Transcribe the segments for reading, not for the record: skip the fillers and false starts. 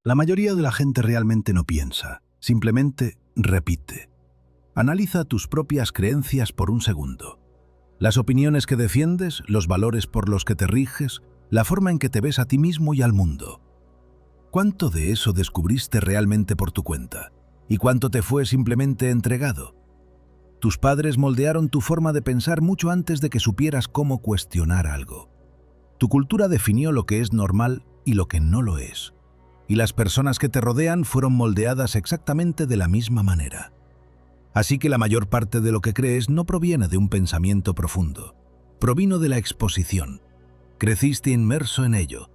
La mayoría de la gente realmente no piensa, simplemente repite. Analiza tus propias creencias por un segundo. Las opiniones que defiendes, los valores por los que te riges, la forma en que te ves a ti mismo y al mundo. ¿Cuánto de eso descubriste realmente por tu cuenta? ¿Y cuánto te fue simplemente entregado? Tus padres moldearon tu forma de pensar mucho antes de que supieras cómo cuestionar algo. Tu cultura definió lo que es normal y lo que no lo es. Y las personas que te rodean fueron moldeadas exactamente de la misma manera. Así que la mayor parte de lo que crees no proviene de un pensamiento profundo. Provino de la exposición. Creciste inmerso en ello.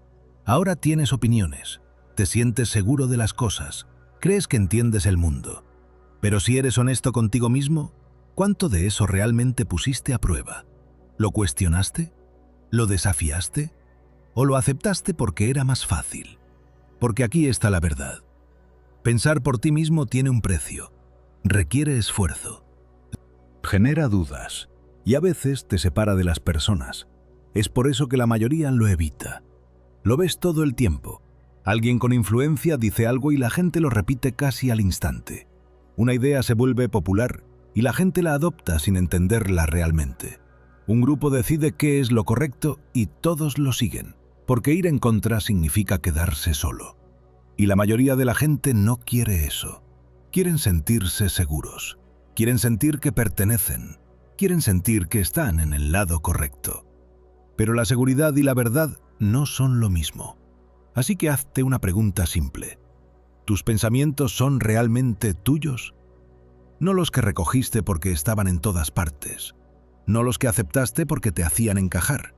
Ahora tienes opiniones. Te sientes seguro de las cosas. Crees que entiendes el mundo. Pero si eres honesto contigo mismo, ¿cuánto de eso realmente pusiste a prueba? ¿Lo cuestionaste? ¿Lo desafiaste? ¿O lo aceptaste porque era más fácil? Porque aquí está la verdad. Pensar por ti mismo tiene un precio. Requiere esfuerzo. Genera dudas. Y a veces te separa de las personas. Es por eso que la mayoría lo evita. Lo ves todo el tiempo. Alguien con influencia dice algo y la gente lo repite casi al instante. Una idea se vuelve popular y la gente la adopta sin entenderla realmente. Un grupo decide qué es lo correcto y todos lo siguen, porque ir en contra significa quedarse solo. Y la mayoría de la gente no quiere eso. Quieren sentirse seguros. Quieren sentir que pertenecen. Quieren sentir que están en el lado correcto. Pero la seguridad y la verdad no son lo mismo. Así que hazte una pregunta simple. ¿Tus pensamientos son realmente tuyos? No los que recogiste porque estaban en todas partes. No los que aceptaste porque te hacían encajar.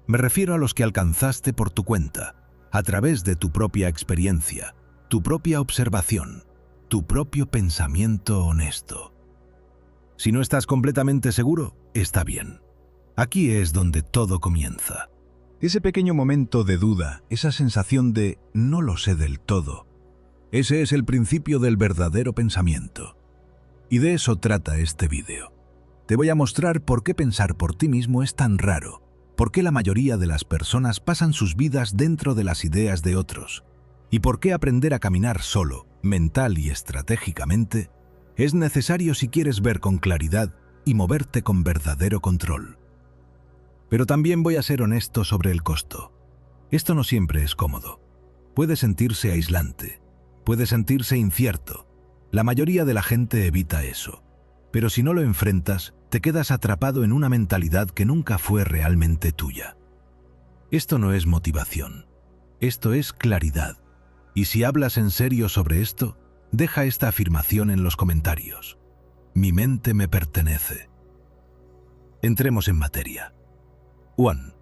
Me refiero a los que alcanzaste por tu cuenta, a través de tu propia experiencia, tu propia observación, tu propio pensamiento honesto. Si no estás completamente seguro, está bien. Aquí es donde todo comienza. Ese pequeño momento de duda, esa sensación de no lo sé del todo, ese es el principio del verdadero pensamiento. Y de eso trata este vídeo. Te voy a mostrar por qué pensar por ti mismo es tan raro, por qué la mayoría de las personas pasan sus vidas dentro de las ideas de otros, y por qué aprender a caminar solo, mental y estratégicamente, es necesario si quieres ver con claridad y moverte con verdadero control. Pero también voy a ser honesto sobre el costo. Esto no siempre es cómodo. Puede sentirse aislante, puede sentirse incierto. La mayoría de la gente evita eso. Pero si no lo enfrentas, te quedas atrapado en una mentalidad que nunca fue realmente tuya. Esto no es motivación. Esto es claridad. Y si hablas en serio sobre esto, deja esta afirmación en los comentarios. Mi mente me pertenece. Entremos en materia. 1.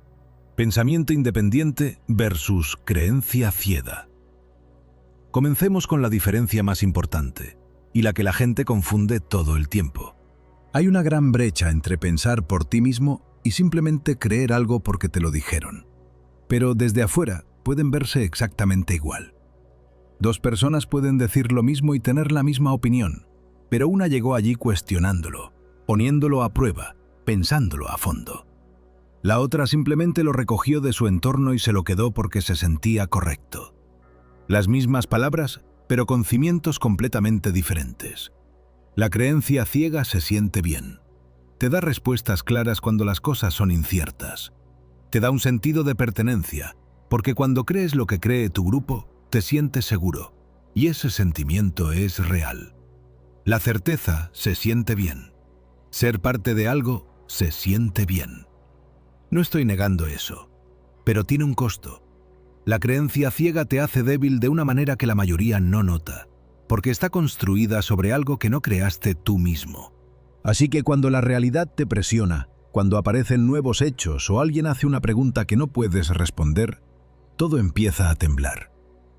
Pensamiento independiente versus creencia ciega. Comencemos con la diferencia más importante, y la que la gente confunde todo el tiempo. Hay una gran brecha entre pensar por ti mismo y simplemente creer algo porque te lo dijeron. Pero desde afuera pueden verse exactamente igual. Dos personas pueden decir lo mismo y tener la misma opinión, pero una llegó allí cuestionándolo, poniéndolo a prueba, pensándolo a fondo. La otra simplemente lo recogió de su entorno y se lo quedó porque se sentía correcto. Las mismas palabras, pero con cimientos completamente diferentes. La creencia ciega se siente bien. Te da respuestas claras cuando las cosas son inciertas. Te da un sentido de pertenencia, porque cuando crees lo que cree tu grupo, te sientes seguro, y ese sentimiento es real. La certeza se siente bien. Ser parte de algo se siente bien. No estoy negando eso, pero tiene un costo. La creencia ciega te hace débil de una manera que la mayoría no nota, porque está construida sobre algo que no creaste tú mismo. Así que cuando la realidad te presiona, cuando aparecen nuevos hechos o alguien hace una pregunta que no puedes responder, todo empieza a temblar.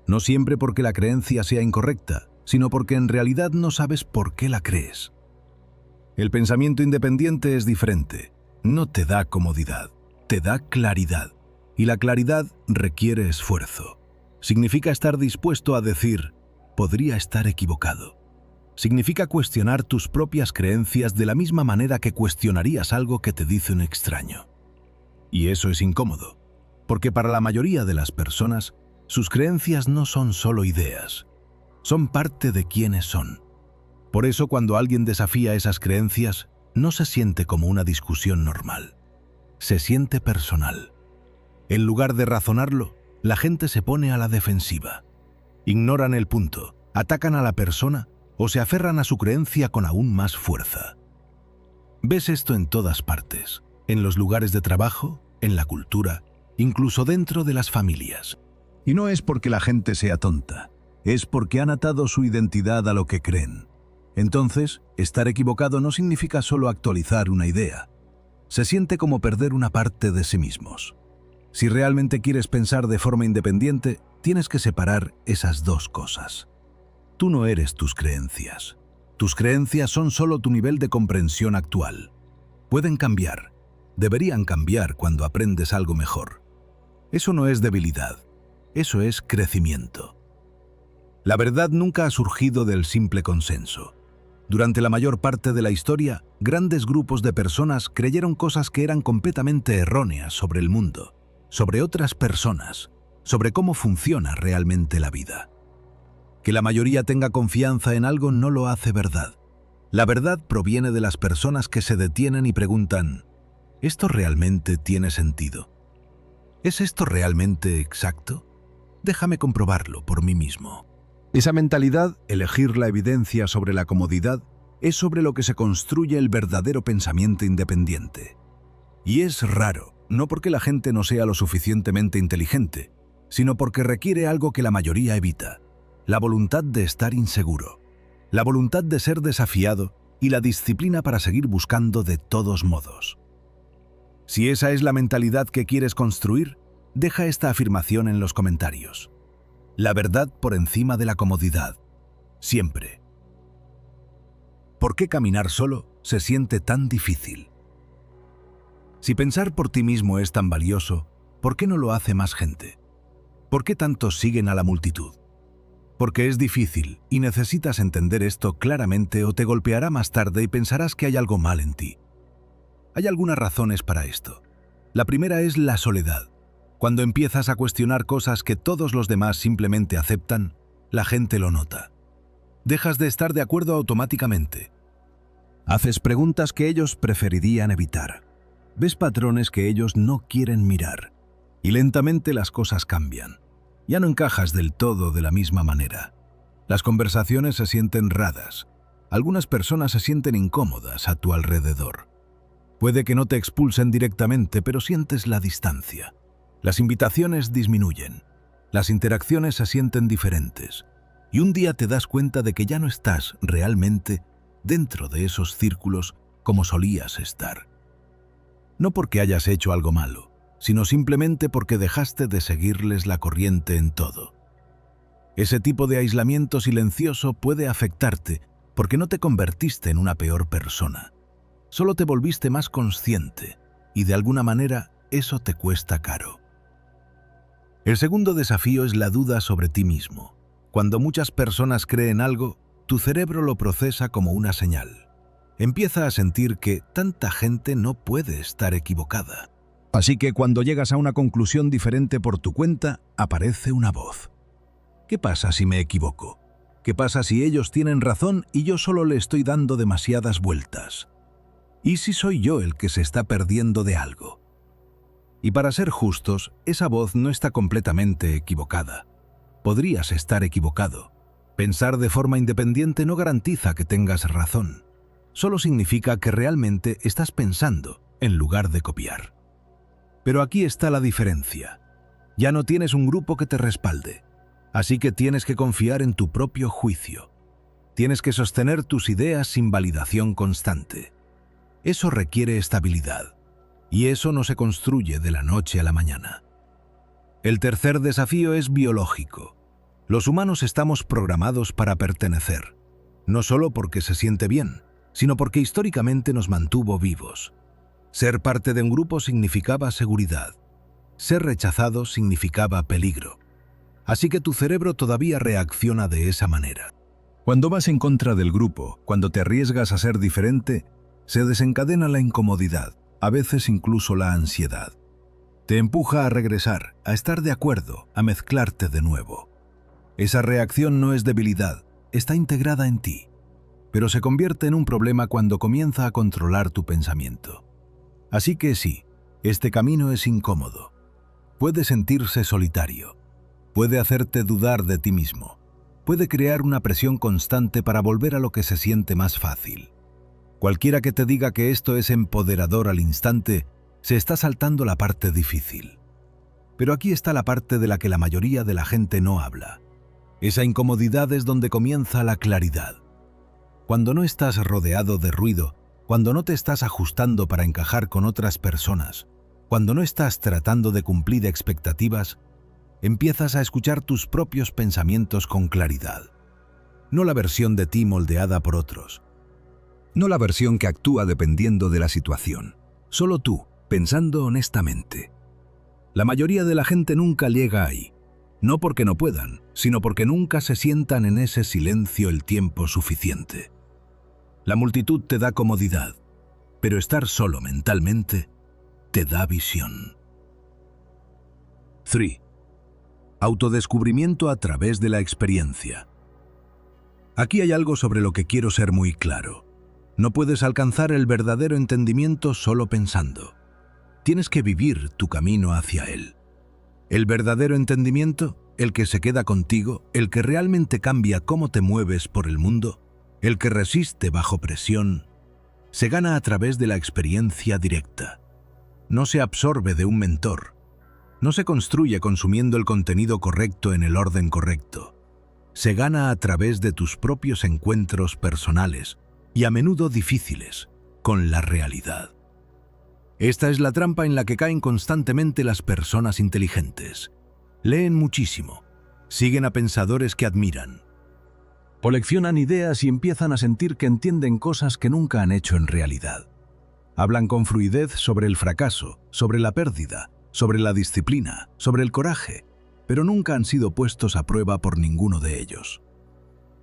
No siempre porque la creencia sea incorrecta, sino porque en realidad no sabes por qué la crees. El pensamiento independiente es diferente. No te da comodidad, te da claridad. Y la claridad requiere esfuerzo. Significa estar dispuesto a decir, podría estar equivocado. Significa cuestionar tus propias creencias de la misma manera que cuestionarías algo que te dice un extraño. Y eso es incómodo, porque para la mayoría de las personas, Sus creencias no son solo ideas, son parte de quienes son. Por eso, cuando alguien desafía esas creencias, no se siente como una discusión normal. Se siente personal. En lugar de razonarlo, la gente se pone a la defensiva. Ignoran el punto, atacan a la persona o se aferran a su creencia con aún más fuerza. Ves esto en todas partes, en los lugares de trabajo, en la cultura, incluso dentro de las familias. Y no es porque la gente sea tonta, es porque han atado su identidad a lo que creen. Entonces, estar equivocado no significa solo actualizar una idea. Se siente como perder una parte de sí mismos. Si realmente quieres pensar de forma independiente, tienes que separar esas dos cosas. Tú no eres tus creencias. Tus creencias son solo tu nivel de comprensión actual. Pueden cambiar. Deberían cambiar cuando aprendes algo mejor. Eso no es debilidad. Eso es crecimiento. La verdad nunca ha surgido del simple consenso. Durante la mayor parte de la historia, grandes grupos de personas creyeron cosas que eran completamente erróneas sobre el mundo, sobre otras personas, sobre cómo funciona realmente la vida. Que la mayoría tenga confianza en algo no lo hace verdad. La verdad proviene de las personas que se detienen y preguntan, ¿esto realmente tiene sentido? ¿Es esto realmente exacto? Déjame comprobarlo por mí mismo. Esa mentalidad, elegir la evidencia sobre la comodidad, es sobre lo que se construye el verdadero pensamiento independiente. Y es raro, no porque la gente no sea lo suficientemente inteligente, sino porque requiere algo que la mayoría evita: la voluntad de estar inseguro, la voluntad de ser desafiado y la disciplina para seguir buscando de todos modos. Si esa es la mentalidad que quieres construir, deja esta afirmación en los comentarios. La verdad por encima de la comodidad. Siempre. ¿Por qué caminar solo se siente tan difícil? Si pensar por ti mismo es tan valioso, ¿por qué no lo hace más gente? ¿Por qué tantos siguen a la multitud? Porque es difícil y necesitas entender esto claramente o te golpeará más tarde y pensarás que hay algo mal en ti. Hay algunas razones para esto. La primera es la soledad. Cuando empiezas a cuestionar cosas que todos los demás simplemente aceptan, la gente lo nota. Dejas de estar de acuerdo automáticamente. Haces preguntas que ellos preferirían evitar. Ves patrones que ellos no quieren mirar. Y lentamente las cosas cambian. Ya no encajas del todo de la misma manera. Las conversaciones se sienten raras. Algunas personas se sienten incómodas a tu alrededor. Puede que no te expulsen directamente, pero sientes la distancia. Las invitaciones disminuyen. Las interacciones se sienten diferentes. Y un día te das cuenta de que ya no estás realmente dentro de esos círculos como solías estar. No porque hayas hecho algo malo, sino simplemente porque dejaste de seguirles la corriente en todo. Ese tipo de aislamiento silencioso puede afectarte porque no te convertiste en una peor persona. Solo te volviste más consciente y de alguna manera eso te cuesta caro. El segundo desafío es la duda sobre ti mismo. Cuando muchas personas creen algo, tu cerebro lo procesa como una señal. Empieza a sentir que tanta gente no puede estar equivocada. Así que cuando llegas a una conclusión diferente por tu cuenta, aparece una voz. ¿Qué pasa si me equivoco? ¿Qué pasa si ellos tienen razón y yo solo le estoy dando demasiadas vueltas? ¿Y si soy yo el que se está perdiendo de algo? Y para ser justos, esa voz no está completamente equivocada. Podrías estar equivocado. Pensar de forma independiente no garantiza que tengas razón. Solo significa que realmente estás pensando en lugar de copiar. Pero aquí está la diferencia. Ya no tienes un grupo que te respalde. Así que tienes que confiar en tu propio juicio. Tienes que sostener tus ideas sin validación constante. Eso requiere estabilidad. Y eso no se construye de la noche a la mañana. El tercer desafío es biológico. Los humanos estamos programados para pertenecer. No solo porque se siente bien, sino porque históricamente nos mantuvo vivos. Ser parte de un grupo significaba seguridad. Ser rechazado significaba peligro. Así que tu cerebro todavía reacciona de esa manera. Cuando vas en contra del grupo, cuando te arriesgas a ser diferente, se desencadena la incomodidad, a veces incluso la ansiedad. Te empuja a regresar, a estar de acuerdo, a mezclarte de nuevo. Esa reacción no es debilidad, está integrada en ti, pero se convierte en un problema cuando comienza a controlar tu pensamiento. Así que sí, este camino es incómodo. Puede sentirse solitario, puede hacerte dudar de ti mismo, puede crear una presión constante para volver a lo que se siente más fácil. Cualquiera que te diga que esto es empoderador al instante, se está saltando la parte difícil. Pero aquí está la parte de la que la mayoría de la gente no habla. Esa incomodidad es donde comienza la claridad. Cuando no estás rodeado de ruido, cuando no te estás ajustando para encajar con otras personas, cuando no estás tratando de cumplir expectativas, empiezas a escuchar tus propios pensamientos con claridad. No la versión de ti moldeada por otros. No la versión que actúa dependiendo de la situación. Solo tú, pensando honestamente. La mayoría de la gente nunca llega ahí. No porque no puedan, sino porque nunca se sientan en ese silencio el tiempo suficiente. La multitud te da comodidad, pero estar solo mentalmente te da visión. 3. Autodescubrimiento a través de la experiencia. Aquí hay algo sobre lo que quiero ser muy claro. No puedes alcanzar el verdadero entendimiento solo pensando. Tienes que vivir tu camino hacia él. El verdadero entendimiento, el que se queda contigo, el que realmente cambia cómo te mueves por el mundo, el que resiste bajo presión, se gana a través de la experiencia directa. No se absorbe de un mentor. No se construye consumiendo el contenido correcto en el orden correcto. Se gana a través de tus propios encuentros personales, y a menudo difíciles, con la realidad. Esta es la trampa en la que caen constantemente las personas inteligentes. Leen muchísimo, siguen a pensadores que admiran, coleccionan ideas y empiezan a sentir que entienden cosas que nunca han hecho en realidad. Hablan con fluidez sobre el fracaso, sobre la pérdida, sobre la disciplina, sobre el coraje, pero nunca han sido puestos a prueba por ninguno de ellos.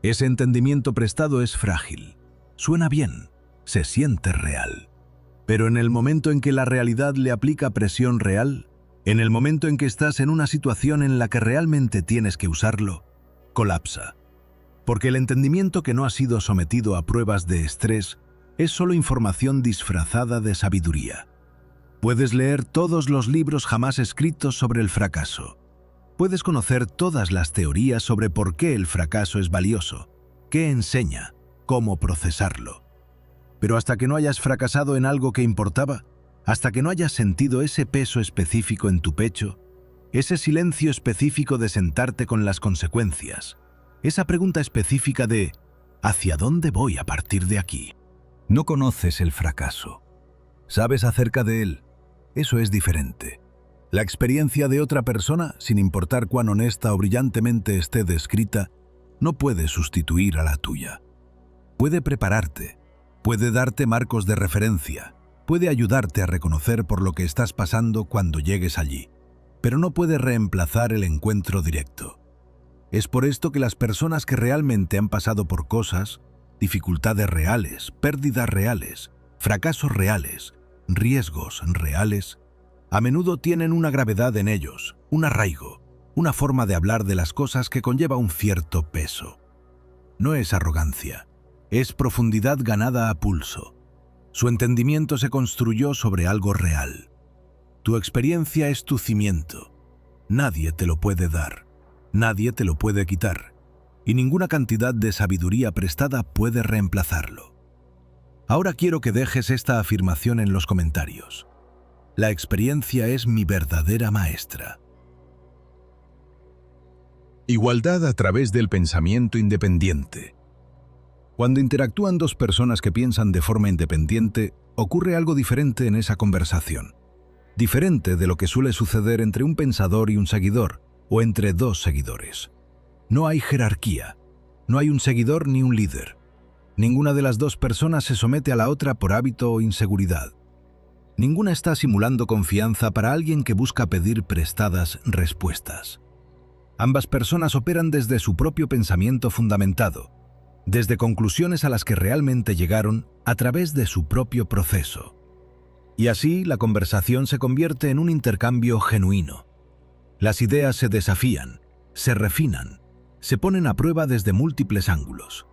Ese entendimiento prestado es frágil. Suena bien, se siente real. Pero en el momento en que la realidad le aplica presión real, en el momento en que estás en una situación en la que realmente tienes que usarlo, colapsa. Porque el entendimiento que no ha sido sometido a pruebas de estrés es solo información disfrazada de sabiduría. Puedes leer todos los libros jamás escritos sobre el fracaso. Puedes conocer todas las teorías sobre por qué el fracaso es valioso, qué enseña, cómo procesarlo. Pero hasta que no hayas fracasado en algo que importaba, hasta que no hayas sentido ese peso específico en tu pecho, ese silencio específico de sentarte con las consecuencias, esa pregunta específica de ¿hacia dónde voy a partir de aquí? No conoces el fracaso. ¿Sabes acerca de él? Eso es diferente. La experiencia de otra persona, sin importar cuán honesta o brillantemente esté descrita, no puede sustituir a la tuya. Puede prepararte, puede darte marcos de referencia, puede ayudarte a reconocer por lo que estás pasando cuando llegues allí, pero no puede reemplazar el encuentro directo. Es por esto que las personas que realmente han pasado por cosas, dificultades reales, pérdidas reales, fracasos reales, riesgos reales, a menudo tienen una gravedad en ellos, un arraigo, una forma de hablar de las cosas que conlleva un cierto peso. No es arrogancia, es profundidad ganada a pulso. Su entendimiento se construyó sobre algo real. Tu experiencia es tu cimiento. Nadie te lo puede dar, nadie te lo puede quitar, y ninguna cantidad de sabiduría prestada puede reemplazarlo. Ahora quiero que dejes esta afirmación en los comentarios. La experiencia es mi verdadera maestra. Igualdad a través del pensamiento independiente. Cuando interactúan dos personas que piensan de forma independiente, ocurre algo diferente en esa conversación. Diferente de lo que suele suceder entre un pensador y un seguidor, o entre dos seguidores. No hay jerarquía, no hay un seguidor ni un líder. Ninguna de las dos personas se somete a la otra por hábito o inseguridad. Ninguna está simulando confianza para alguien que busca pedir prestadas respuestas. Ambas personas operan desde su propio pensamiento fundamentado, desde conclusiones a las que realmente llegaron a través de su propio proceso. Y así la conversación se convierte en un intercambio genuino. Las ideas se desafían, se refinan, se ponen a prueba desde múltiples ángulos.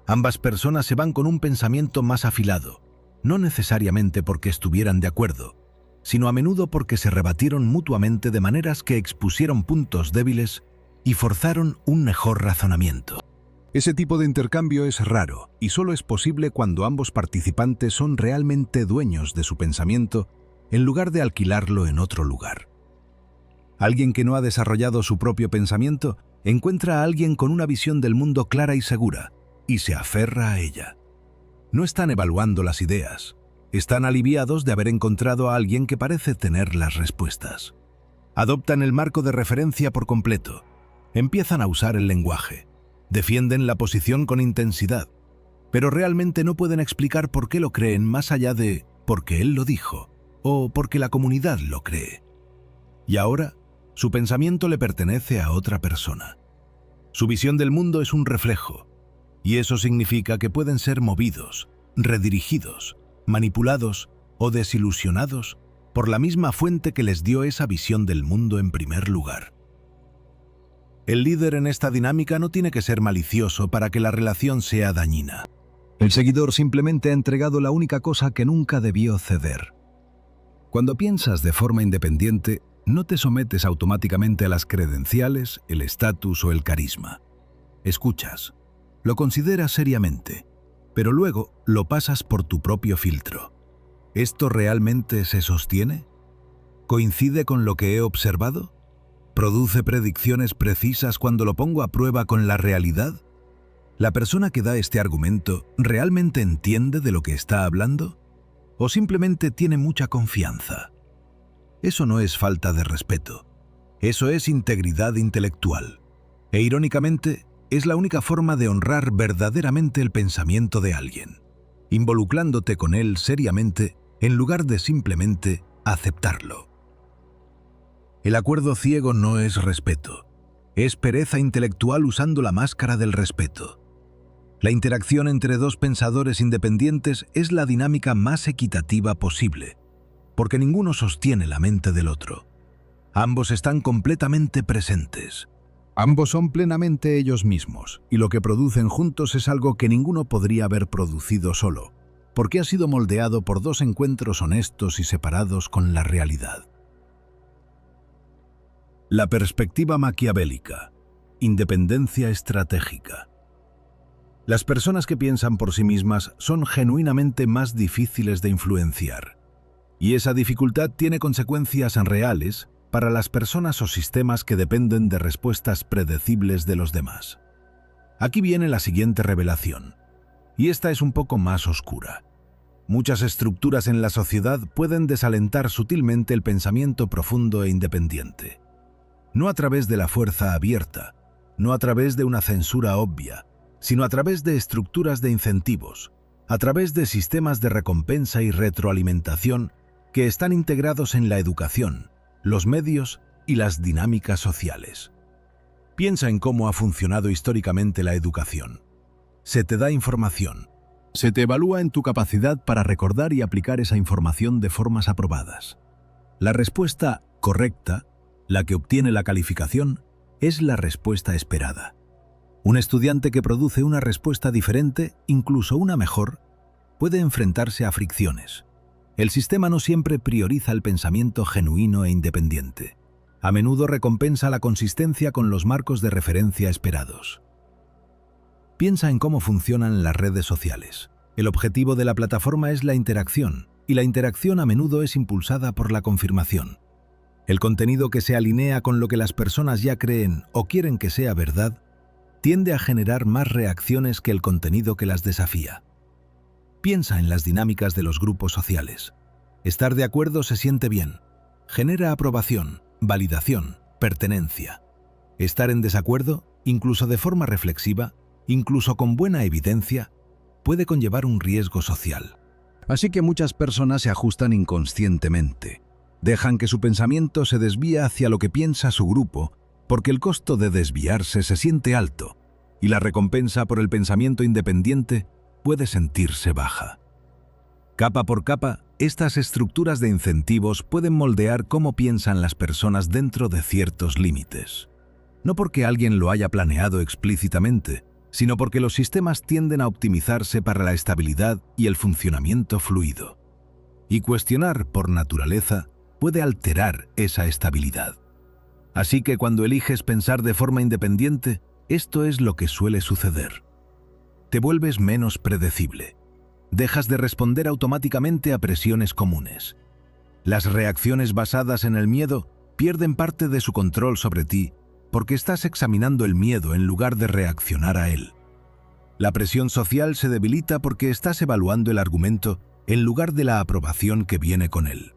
Ambas personas se van con un pensamiento más afilado, no necesariamente porque estuvieran de acuerdo, sino a menudo porque se rebatieron mutuamente de maneras que expusieron puntos débiles y forzaron un mejor razonamiento. Ese tipo de intercambio es raro y solo es posible cuando ambos participantes son realmente dueños de su pensamiento en lugar de alquilarlo en otro lugar. Alguien que no ha desarrollado su propio pensamiento encuentra a alguien con una visión del mundo clara y segura y se aferra a ella. No están evaluando las ideas, están aliviados de haber encontrado a alguien que parece tener las respuestas. Adoptan el marco de referencia por completo, empiezan a usar el lenguaje, defienden la posición con intensidad, pero realmente no pueden explicar por qué lo creen más allá de porque él lo dijo o porque la comunidad lo cree. Y ahora, su pensamiento le pertenece a otra persona. Su visión del mundo es un reflejo, y eso significa que pueden ser movidos, redirigidos, manipulados o desilusionados por la misma fuente que les dio esa visión del mundo en primer lugar. El líder en esta dinámica no tiene que ser malicioso para que la relación sea dañina. El seguidor simplemente ha entregado la única cosa que nunca debió ceder. Cuando piensas de forma independiente, no te sometes automáticamente a las credenciales, el estatus o el carisma. Escuchas, lo consideras seriamente, pero luego lo pasas por tu propio filtro. ¿Esto realmente se sostiene? ¿Coincide con lo que he observado? ¿Produce predicciones precisas cuando lo pongo a prueba con la realidad? ¿La persona que da este argumento realmente entiende de lo que está hablando? ¿O simplemente tiene mucha confianza? Eso no es falta de respeto. Eso es integridad intelectual. E irónicamente, es la única forma de honrar verdaderamente el pensamiento de alguien, involucrándote con él seriamente en lugar de simplemente aceptarlo. El acuerdo ciego no es respeto, es pereza intelectual usando la máscara del respeto. La interacción entre dos pensadores independientes es la dinámica más equitativa posible, porque ninguno sostiene la mente del otro. Ambos están completamente presentes. Ambos son plenamente ellos mismos, y lo que producen juntos es algo que ninguno podría haber producido solo, porque ha sido moldeado por dos encuentros honestos y separados con la realidad. La perspectiva maquiavélica. Independencia estratégica. Las personas que piensan por sí mismas son genuinamente más difíciles de influenciar, y esa dificultad tiene consecuencias reales para las personas o sistemas que dependen de respuestas predecibles de los demás. Aquí viene la siguiente revelación, y esta es un poco más oscura. Muchas estructuras en la sociedad pueden desalentar sutilmente el pensamiento profundo e independiente. No a través de la fuerza abierta, no a través de una censura obvia, sino a través de estructuras de incentivos, a través de sistemas de recompensa y retroalimentación que están integrados en la educación, los medios y las dinámicas sociales. Piensa en cómo ha funcionado históricamente la educación. Se te da información. Se te evalúa en tu capacidad para recordar y aplicar esa información de formas aprobadas. La respuesta correcta, la que obtiene la calificación, es la respuesta esperada. Un estudiante que produce una respuesta diferente, incluso una mejor, puede enfrentarse a fricciones. El sistema no siempre prioriza el pensamiento genuino e independiente. A menudo recompensa la consistencia con los marcos de referencia esperados. Piensa en cómo funcionan las redes sociales. El objetivo de la plataforma es la interacción, y la interacción a menudo es impulsada por la confirmación. El contenido que se alinea con lo que las personas ya creen o quieren que sea verdad, tiende a generar más reacciones que el contenido que las desafía. Piensa en las dinámicas de los grupos sociales. Estar de acuerdo se siente bien. Genera aprobación, validación, pertenencia. Estar en desacuerdo, incluso de forma reflexiva, incluso con buena evidencia, puede conllevar un riesgo social. Así que muchas personas se ajustan inconscientemente. Dejan que su pensamiento se desvíe hacia lo que piensa su grupo, porque el costo de desviarse se siente alto, y la recompensa por el pensamiento independiente puede sentirse baja. Capa por capa, Estas estructuras de incentivos pueden moldear cómo piensan las personas dentro de ciertos límites. No porque alguien lo haya planeado explícitamente, sino porque los sistemas tienden a optimizarse para la estabilidad y el funcionamiento fluido. Y cuestionar, por naturaleza, puede alterar esa estabilidad. Así que cuando eliges pensar de forma independiente, esto es lo que suele suceder. Te vuelves menos predecible. Dejas de responder automáticamente a presiones comunes. Las reacciones basadas en el miedo pierden parte de su control sobre ti porque estás examinando el miedo en lugar de reaccionar a él. La presión social se debilita porque estás evaluando el argumento en lugar de la aprobación que viene con él.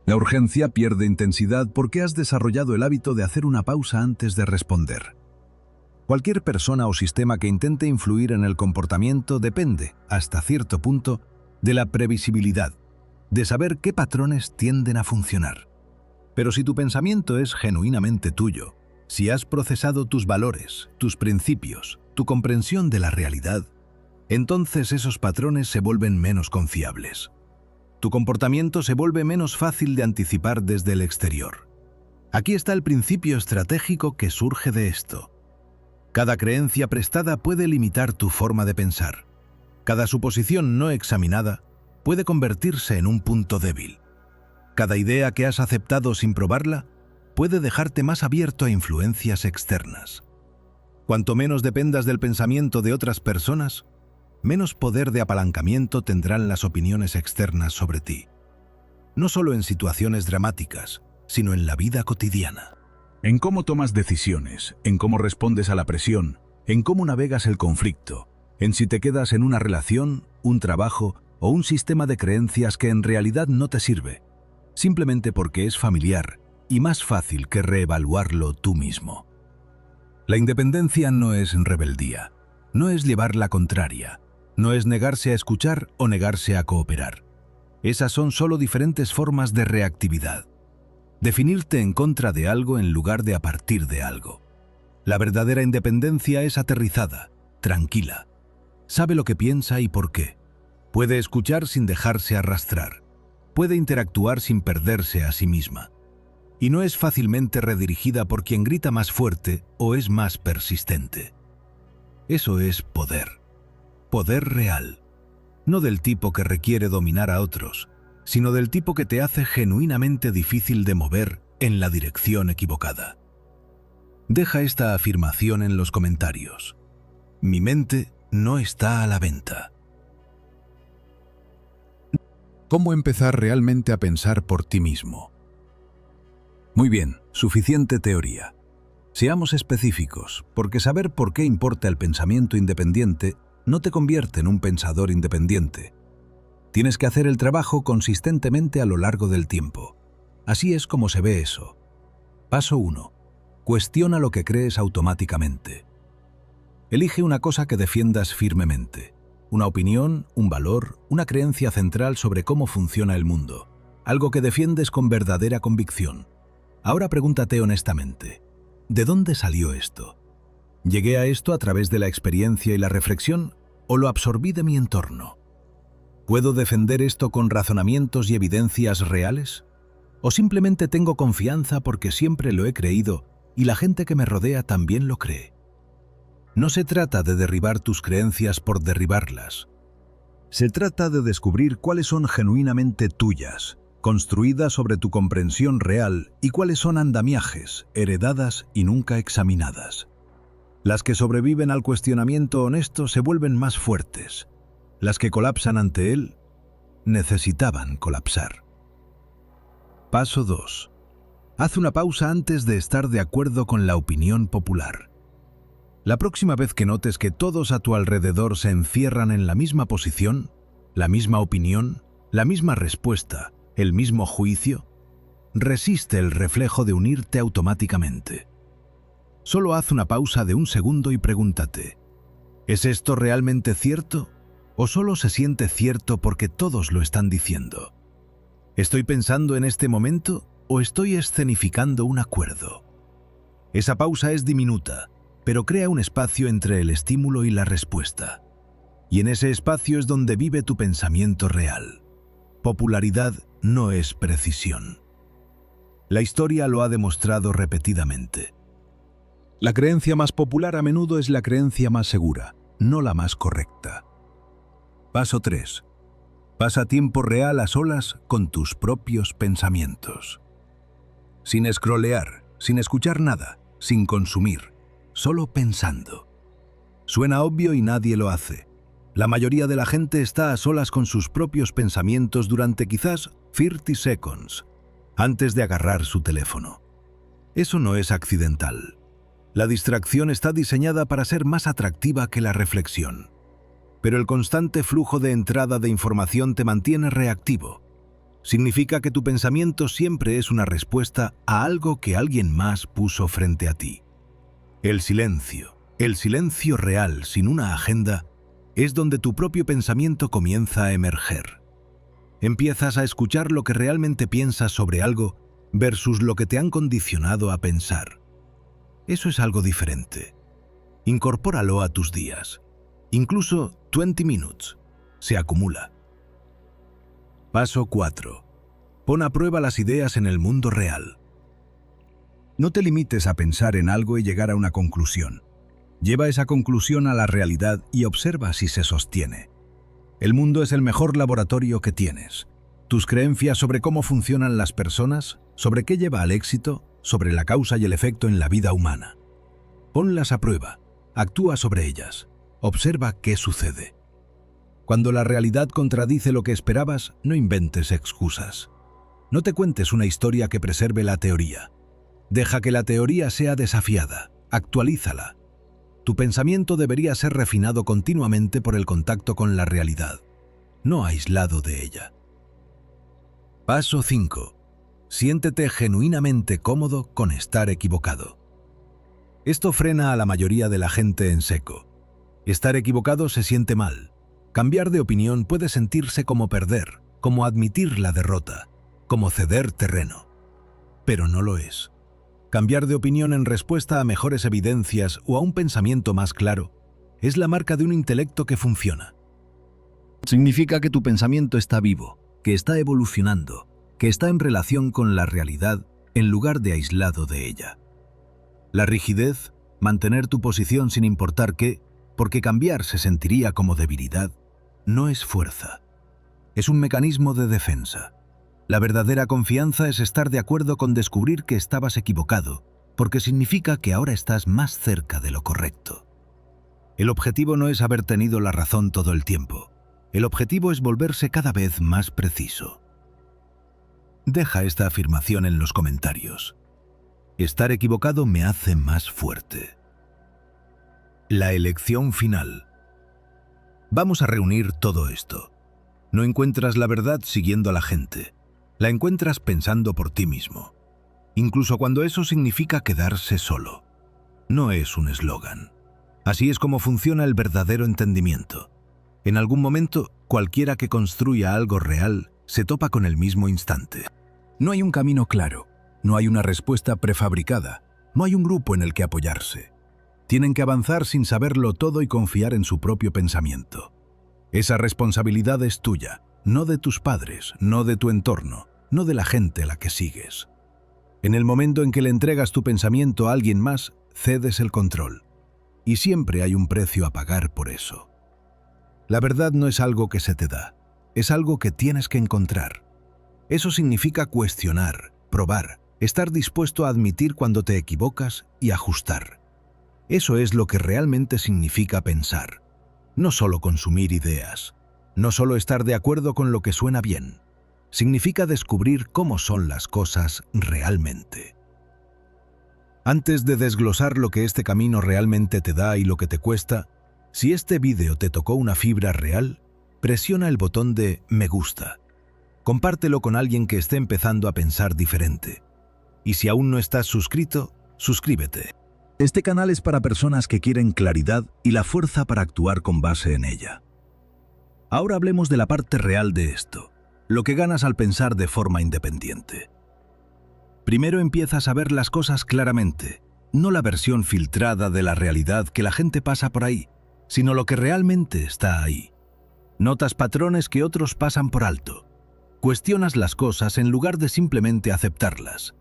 La urgencia pierde intensidad porque has desarrollado el hábito de hacer una pausa antes de responder. Cualquier persona o sistema que intente influir en el comportamiento depende, hasta cierto punto, de la previsibilidad, de saber qué patrones tienden a funcionar. Pero si tu pensamiento es genuinamente tuyo, si has procesado tus valores, tus principios, tu comprensión de la realidad, entonces esos patrones se vuelven menos confiables. Tu comportamiento se vuelve menos fácil de anticipar desde el exterior. Aquí está el principio estratégico que surge de esto. Cada creencia prestada puede limitar tu forma de pensar. Cada suposición no examinada puede convertirse en un punto débil. Cada idea que has aceptado sin probarla puede dejarte más abierto a influencias externas. Cuanto menos dependas del pensamiento de otras personas, menos poder de apalancamiento tendrán las opiniones externas sobre ti. No solo en situaciones dramáticas, sino en la vida cotidiana. En cómo tomas decisiones, en cómo respondes a la presión, en cómo navegas el conflicto, en si te quedas en una relación, un trabajo o un sistema de creencias que en realidad no te sirve, simplemente porque es familiar y más fácil que reevaluarlo tú mismo. La independencia no es rebeldía, no es llevar la contraria, no es negarse a escuchar o negarse a cooperar. Esas son solo diferentes formas de reactividad. Definirte en contra de algo en lugar de a partir de algo. La verdadera independencia es aterrizada, tranquila. Sabe lo que piensa y por qué. Puede escuchar sin dejarse arrastrar. Puede interactuar sin perderse a sí misma. Y no es fácilmente redirigida por quien grita más fuerte o es más persistente. Eso es poder. Poder real. No del tipo que requiere dominar a otros, sino del tipo que te hace genuinamente difícil de mover en la dirección equivocada. Deja esta afirmación en los comentarios. Mi mente no está a la venta. ¿Cómo empezar realmente a pensar por ti mismo? Muy bien, suficiente teoría. Seamos específicos, porque saber por qué importa el pensamiento independiente no te convierte en un pensador independiente. Tienes que hacer el trabajo consistentemente a lo largo del tiempo. Así es como se ve eso. Paso 1. Cuestiona lo que crees automáticamente. Elige una cosa que defiendas firmemente. Una opinión, un valor, una creencia central sobre cómo funciona el mundo. Algo que defiendes con verdadera convicción. Ahora pregúntate honestamente, ¿de dónde salió esto? ¿Llegué a esto a través de la experiencia y la reflexión o lo absorbí de mi entorno? ¿Puedo defender esto con razonamientos y evidencias reales? ¿O simplemente tengo confianza porque siempre lo he creído y la gente que me rodea también lo cree? No se trata de derribar tus creencias por derribarlas. Se trata de descubrir cuáles son genuinamente tuyas, construidas sobre tu comprensión real, y cuáles son andamiajes, heredadas y nunca examinadas. Las que sobreviven al cuestionamiento honesto se vuelven más fuertes. Las que colapsan ante él, necesitaban colapsar. Paso 2. Haz una pausa antes de estar de acuerdo con la opinión popular. La próxima vez que notes que todos a tu alrededor se encierran en la misma posición, la misma opinión, la misma respuesta, el mismo juicio, resiste el reflejo de unirte automáticamente. Solo haz una pausa de un segundo y pregúntate, ¿es esto realmente cierto? ¿O solo se siente cierto porque todos lo están diciendo? ¿Estoy pensando en este momento o estoy escenificando un acuerdo? Esa pausa es diminuta, pero crea un espacio entre el estímulo y la respuesta. Y en ese espacio es donde vive tu pensamiento real. Popularidad no es precisión. La historia lo ha demostrado repetidamente. La creencia más popular a menudo es la creencia más segura, no la más correcta. Paso 3. Pasa tiempo real a solas con tus propios pensamientos. Sin escrolear, sin escuchar nada, sin consumir, solo pensando. Suena obvio y nadie lo hace. La mayoría de la gente está a solas con sus propios pensamientos durante quizás 30 seconds, antes de agarrar su teléfono. Eso no es accidental. La distracción está diseñada para ser más atractiva que la reflexión. Pero el constante flujo de entrada de información te mantiene reactivo. Significa que tu pensamiento siempre es una respuesta a algo que alguien más puso frente a ti. El silencio real sin una agenda, es donde tu propio pensamiento comienza a emerger. Empiezas a escuchar lo que realmente piensas sobre algo versus lo que te han condicionado a pensar. Eso es algo diferente. Incorpóralo a tus días. Incluso 20 minutes se acumula. Paso 4. Pon a prueba las ideas en el mundo real. No te limites a pensar en algo y llegar a una conclusión. Lleva esa conclusión a la realidad y observa si se sostiene. El mundo es el mejor laboratorio que tienes. Tus creencias sobre cómo funcionan las personas, sobre qué lleva al éxito, sobre la causa y el efecto en la vida humana. Ponlas a prueba, actúa sobre ellas, observa qué sucede. Cuando la realidad contradice lo que esperabas, no inventes excusas. No te cuentes una historia que preserve la teoría. Deja que la teoría sea desafiada, actualízala. Tu pensamiento debería ser refinado continuamente por el contacto con la realidad, no aislado de ella. Paso 5. Siéntete genuinamente cómodo con estar equivocado. Esto frena a la mayoría de la gente en seco. Estar equivocado se siente mal. Cambiar de opinión puede sentirse como perder, como admitir la derrota, como ceder terreno. Pero no lo es. Cambiar de opinión en respuesta a mejores evidencias o a un pensamiento más claro es la marca de un intelecto que funciona. Significa que tu pensamiento está vivo, que está evolucionando, que está en relación con la realidad en lugar de aislado de ella. La rigidez, mantener tu posición sin importar qué, porque cambiar se sentiría como debilidad, no es fuerza. Es un mecanismo de defensa. La verdadera confianza es estar de acuerdo con descubrir que estabas equivocado, porque significa que ahora estás más cerca de lo correcto. El objetivo no es haber tenido la razón todo el tiempo. El objetivo es volverse cada vez más preciso. Deja esta afirmación en los comentarios. Estar equivocado me hace más fuerte. La elección final. Vamos a reunir todo esto. No encuentras la verdad siguiendo a la gente. La encuentras pensando por ti mismo. Incluso cuando eso significa quedarse solo. No es un eslogan. Así es como funciona el verdadero entendimiento. En algún momento, cualquiera que construya algo real se topa con el mismo instante. No hay un camino claro, no hay una respuesta prefabricada, no hay un grupo en el que apoyarse. Tienen que avanzar sin saberlo todo y confiar en su propio pensamiento. Esa responsabilidad es tuya, no de tus padres, no de tu entorno, no de la gente a la que sigues. En el momento en que le entregas tu pensamiento a alguien más, cedes el control. Y siempre hay un precio a pagar por eso. La verdad no es algo que se te da, es algo que tienes que encontrar. Eso significa cuestionar, probar, estar dispuesto a admitir cuando te equivocas y ajustar. Eso es lo que realmente significa pensar. No solo consumir ideas, no solo estar de acuerdo con lo que suena bien. Significa descubrir cómo son las cosas realmente. Antes de desglosar lo que este camino realmente te da y lo que te cuesta, si este vídeo te tocó una fibra real, presiona el botón de me gusta. Compártelo con alguien que esté empezando a pensar diferente. Y si aún no estás suscrito, suscríbete. Este canal es para personas que quieren claridad y la fuerza para actuar con base en ella. Ahora hablemos de la parte real de esto, lo que ganas al pensar de forma independiente. Primero empiezas a ver las cosas claramente, no la versión filtrada de la realidad que la gente pasa por ahí, sino lo que realmente está ahí. Notas patrones que otros pasan por alto. Cuestionas las cosas en lugar de simplemente aceptarlas.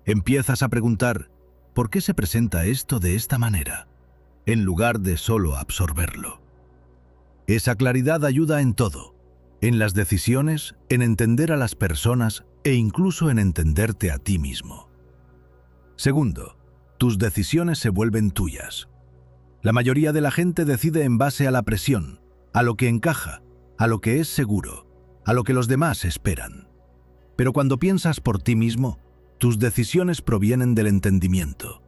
Empiezas a preguntar, ¿por qué se presenta esto de esta manera?, en lugar de solo absorberlo. Esa claridad ayuda en todo, en las decisiones, en entender a las personas e incluso en entenderte a ti mismo. Segundo, tus decisiones se vuelven tuyas. La mayoría de la gente decide en base a la presión, a lo que encaja, a lo que es seguro, a lo que los demás esperan. Pero cuando piensas por ti mismo, tus decisiones provienen del entendimiento.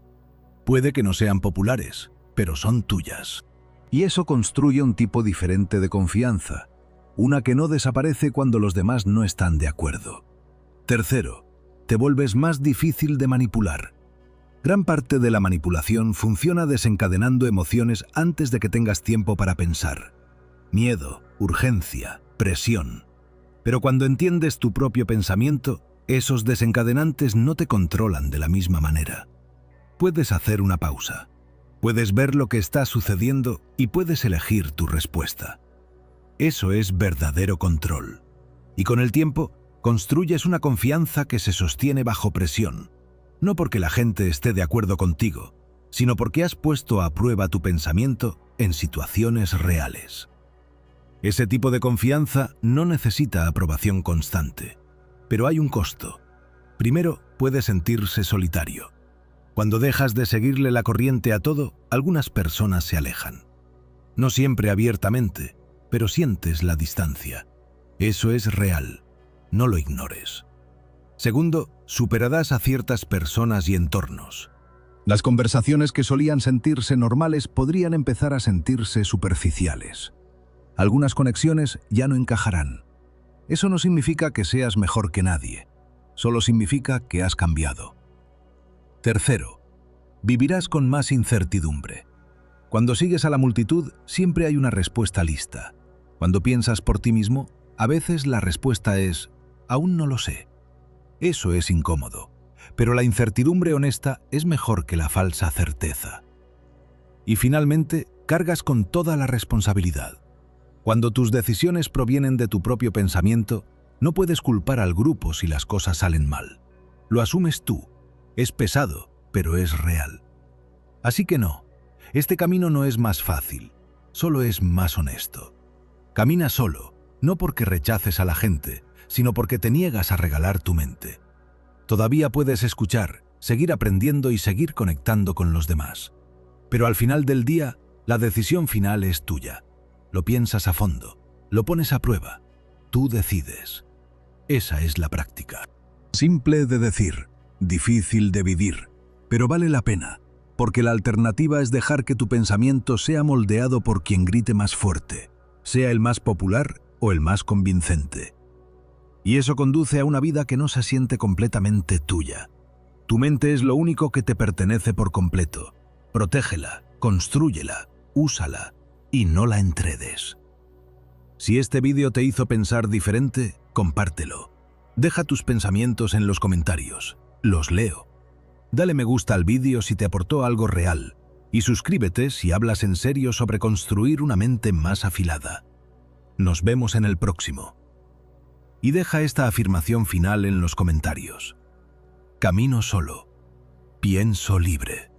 Puede que no sean populares, pero son tuyas. Y eso construye un tipo diferente de confianza, una que no desaparece cuando los demás no están de acuerdo. Tercero, te vuelves más difícil de manipular. Gran parte de la manipulación funciona desencadenando emociones antes de que tengas tiempo para pensar. Miedo, urgencia, presión. Pero cuando entiendes tu propio pensamiento, esos desencadenantes no te controlan de la misma manera. Puedes hacer una pausa. Puedes ver lo que está sucediendo y puedes elegir tu respuesta. Eso es verdadero control. Y con el tiempo, construyes una confianza que se sostiene bajo presión. No porque la gente esté de acuerdo contigo, sino porque has puesto a prueba tu pensamiento en situaciones reales. Ese tipo de confianza no necesita aprobación constante, pero hay un costo. Primero, puede sentirse solitario. Cuando dejas de seguirle la corriente a todo, algunas personas se alejan. No siempre abiertamente, pero sientes la distancia. Eso es real, no lo ignores. Segundo, superarás a ciertas personas y entornos. Las conversaciones que solían sentirse normales podrían empezar a sentirse superficiales. Algunas conexiones ya no encajarán. Eso no significa que seas mejor que nadie, solo significa que has cambiado. Tercero, vivirás con más incertidumbre. Cuando sigues a la multitud, siempre hay una respuesta lista. Cuando piensas por ti mismo, a veces la respuesta es, aún no lo sé. Eso es incómodo, pero la incertidumbre honesta es mejor que la falsa certeza. Y finalmente, cargas con toda la responsabilidad. Cuando tus decisiones provienen de tu propio pensamiento, no puedes culpar al grupo si las cosas salen mal. Lo asumes tú. Es pesado, pero es real. Así que no, este camino no es más fácil, solo es más honesto. Camina solo, no porque rechaces a la gente, sino porque te niegas a regalar tu mente. Todavía puedes escuchar, seguir aprendiendo y seguir conectando con los demás. Pero al final del día, la decisión final es tuya. Lo piensas a fondo, lo pones a prueba. Tú decides. Esa es la práctica. Simple de decir, difícil de vivir, pero vale la pena, porque la alternativa es dejar que tu pensamiento sea moldeado por quien grite más fuerte, sea el más popular o el más convincente. Y eso conduce a una vida que no se siente completamente tuya. Tu mente es lo único que te pertenece por completo. Protégela, constrúyela, úsala y no la entredes. Si este vídeo te hizo pensar diferente, compártelo. Deja tus pensamientos en los comentarios. Los leo. Dale me gusta al vídeo si te aportó algo real. Y suscríbete si hablas en serio sobre construir una mente más afilada. Nos vemos en el próximo. Y deja esta afirmación final en los comentarios. Camino solo. Pienso libre.